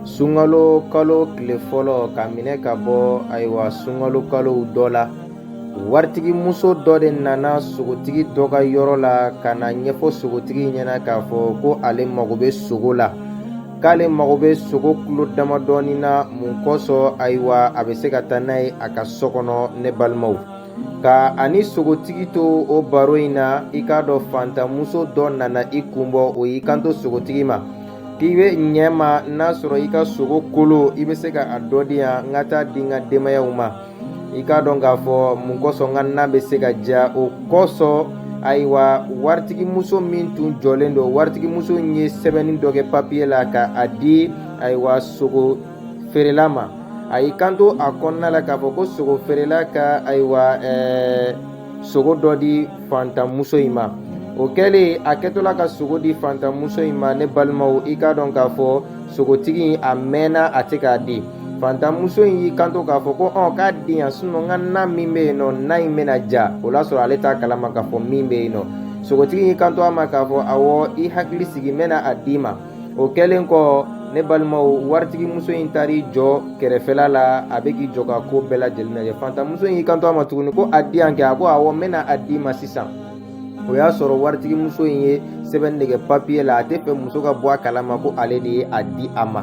Sungalo kalo kile folo ka minɛ ka bɔ ayiwa sungalo kalo dɔ la, waritigi muso dɔ de nana sogotigi dɔ ka yɔrɔ la ka na ɲɛfɔ sogotigi ɲɛna k'a fɔ ko ale mago bɛ sogo la, k'ale mago bɛ sogo kilo damadɔni na, mun kosɔn ayiwa a bɛ se ka taa n'a ye a ka so kɔnɔ. Ne balimaw, ka ani sogotigi to o baro in na, i k'a dɔn fantamuso dɔ nana i kunbɔ, o y'i kanto sogotigi ma k'i bɛ ɲɛ ma n'a sɔrɔ i ka sogo kolo i bɛ se ka a dɔ di yan, n ka taa di n ka denbayaw ma. I k'a dɔn k'a fɔ mun kosɔn n ka na bɛ se ka ja, o kosɔn ayiwa waritigi muso min tun jɔlen don, waritigi muso in ye sɛbɛnni dɔ kɛ papiye la ka a di ayiwa sogo feerela ma. A y'i kanto a kɔnɔna la k'a fɔ ko sogo feerela ka ayiwa sogo dɔ di fantamuso in ma. O kɛlen a kɛtɔla ka sogo di fantamuso in ma, ne balimaw, i k'a dɔn k'a fɔ sogotigi a mɛnna a tɛ k'a di. Fantamuso in y'i kanto k'a fɔ ko k'a di yan, sinɔn n ka na min bɛ yen nɔ, na in bɛna ja. O y'a sɔrɔ ale t'a kalama k'a fɔ min bɛ yen nɔ. Sogotigi y'i kanto a ma k'a fɔ awɔ, i hakili sigi, n bɛna a d'i ma. O kɛlen kɔ, ne balimaw, waritigi muso in taar'i jɔ kɛrɛfɛla la, a bɛ k'i jɔ ka ko bɛɛ lajɛlen lajɛ. Fantamuso in y'i kanto a ma tuguni ko a di yan kɛ, a ko awɔ, n bɛna a d'i ma sisan. O y'a sɔrɔ waritigi muso in ye sɛbɛnni de kɛ papiye la, a tɛ fɛ muso ka bɔ a kalama ko ale de ye a di a ma.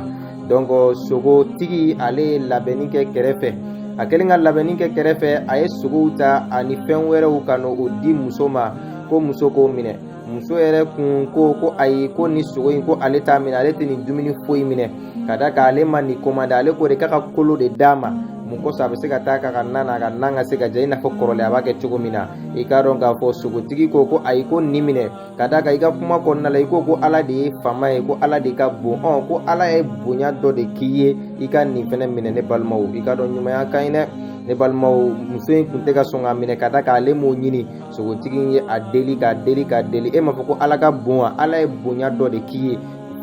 Donc sogotigi ale ye labɛnni kɛ kɛrɛfɛ, a kɛlen ka labɛnni kɛ kɛrɛfɛ, a ye sogow ta ani fɛn wɛrɛw ka n'o di muso ma, ko muso k'o minɛ. Muso yɛrɛ kun ko ayi, ko ni sogo in ko ale t'a minɛ, ale tɛ nin dumuni foyi minɛ, ka da kan ale ma nin commandé, ale ko de k'a ka kolo de d'a ma. Mun kosɔn a bɛ se ka taa k'a ka na na, a ka na ka se ka ja i n'a fɔ kɔrɔlen a b'a kɛ cogo min na. I k'a dɔn k'a fɔ sogotigi ko ayi, ko nin minɛ, ka da kan i ka kuma kɔnɔna la i ko ala de ye faama ye, ko ala de ka bon, ko ala ye bonya dɔ de k'i ye, i ka nin fɛnɛ minɛ. Ne balimaw, i k'a dɔn ɲumanya ka ɲi dɛ. Ne balimaw, muso in kun tɛ ka sɔn k'a minɛ, ka da kan ale m'o ɲini. Sogotigi in ye a deli k'a deli k'a deli, e m'a fɔ ko ala ka bon wa? Ala ye bonya dɔ de k'i ye.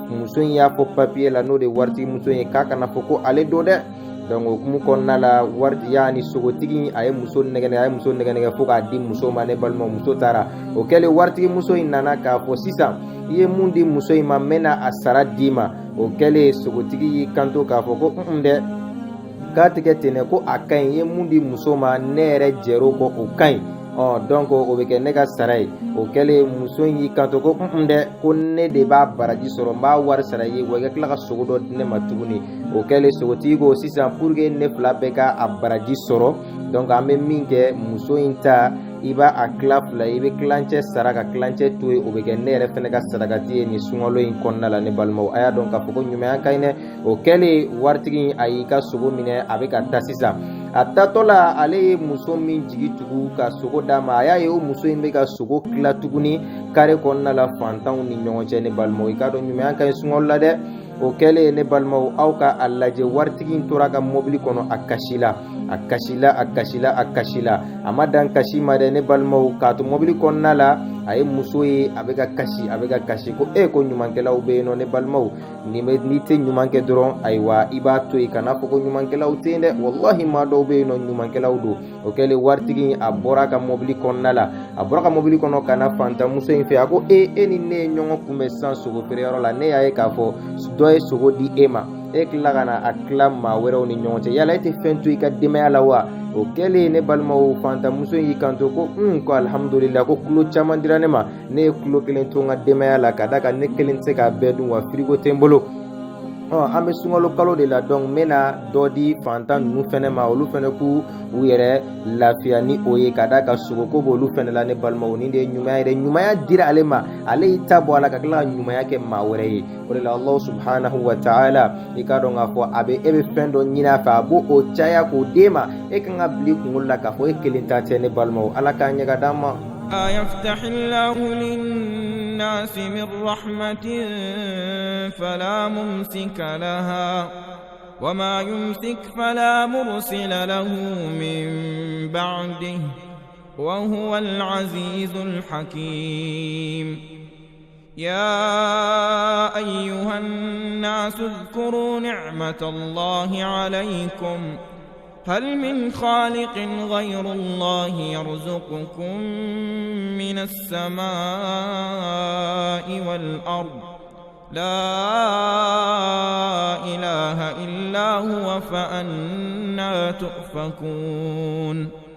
Muso in y'a fɔ papiye la, n'o de waritigi muso in ye, k'a kana fɔ ko ale don dɛ. Donc o kumu kɔnɔna la, waritigiya ni sogotigi a ye muso nɛgɛnɛgɛ fo k'a di muso ma. Ne balimaw, muso taara. O kɛlen waritigi muso in nana k'a fɔ sisan, i ye mun di muso in ma, n bɛna a sara d'i ma. O kɛlen sogotigi y'i kanto k'a fɔ ko dɛ, k'a tigɛ tɛnɛ, ko a ka ɲi, i ye mun di muso ma, ne yɛrɛ jɛr'o kɔ, o ka ɲi. Donc o bɛ kɛ ne ka sara ye. O kɛlen muso in y'i kanto ko dɛ, ko ne de b'a baraji sɔrɔ, n b'a wari sara i ye, wa i ka tila ka sogo dɔ di ne ma tuguni. O kɛlen sogotigi ko sisan pour que ne fila bɛɛ ka a baraji sɔrɔ, donc an bɛ min kɛ, muso in ta i b'a a tila fila, i bɛ tilancɛ sara ka tilancɛ to yen, o bɛ kɛ ne yɛrɛ fɛnɛ ka sarakati ye nin sunkalo in kɔnɔna la. Ne balimaw, a y'a dɔn k'a fɔ ko ɲumanya ka ɲi dɛ. O kɛlen waritigi a y'i ka sogo minɛ, a bɛ ka taa sisan. A tatɔ la, ale ye muso min jigi tugu ka sogo d'a ma, a y'a ye o muso in bɛ ka sogo tila tuguni kare kɔnɔna la fantanw ni ɲɔgɔn cɛ. Ne balimaw, i k'a dɔn ɲumanya ka ɲi sunkalo la dɛ. O kɛlen ne balimaw, aw ka a lajɛ, waritigi in tora ka mobili kɔnɔ a kasi la, a kasi la, a ma dan kasi ma dɛ. Ne balimaw, k'a to mobili kɔnɔna la, a ye muso ye a bɛ ka kasi, ko ko ɲumankɛlaw bɛ yen nɔ. Ne balimaw, n'i tɛ ɲuman kɛ dɔrɔn, ayiwa i b'a to yen, kana fɔ ko ɲumankɛlaw tɛ yen dɛ. Wallahi maa dɔw bɛ yen nɔ, ɲumankɛlaw don. O kɛlen waritigi a bɔra a ka mobili kɔnɔna la, a bɔra ka mobili kɔnɔ ka na fantamuso in fɛ, a ko e ni ne ye ɲɔgɔn kunbɛn sisan sogo feereyɔrɔ la, ne y'a ye k'a fɔ dɔ ye sogo di e ma, e tila ka na a tila maa wɛrɛw ni ɲɔgɔn cɛ, yala e tɛ fɛn to i ka denbaya la wa? O kɛlen ne balimaw, fantamuso y'i kanto ko ko alhamdulillah, ko kulo caman dira ne ma, ne ye kulo kelen to n ka denbaya la, ka da kan ne kelen tɛ se k'a bɛɛ dun, wa frigo tɛ n bolo. An bɛ sunkalo kalo de la, donc n bɛna dɔ di fantan ninnu fɛnɛ ma, olu fɛnɛ k'u yɛrɛ lafiya ni o ye, ka da ka sogo ko b'olu fɛnɛ la. Ne balimaw, nin de ye ɲumanya ye. Ɲumanya dira ale ma, ale y'i ta bɔ a la ka tila ka ɲumanya kɛ maa wɛrɛ ye. O de la Allah subhanahu wa ta'ala, i k'a dɔn k'a fɔ e bɛ fɛn dɔ ɲini a fɛ, a b'o caya k'o d'e ma, e kan ka bili kunkolo la k'a fɔ e kelen ta tɛ. Ne balimaw, ala k'a ɲɛ ka d'an ma. يفتح الله للناس من رحمة فلا ممسك لها وما يمسك فلا مرسل له من بعده وهو العزيز الحكيم. يا أيها الناس اذكروا نعمة الله عليكم هل من خالق غير الله يرزقكم من السماء والأرض لا إله إلا هو فأنى تؤفكون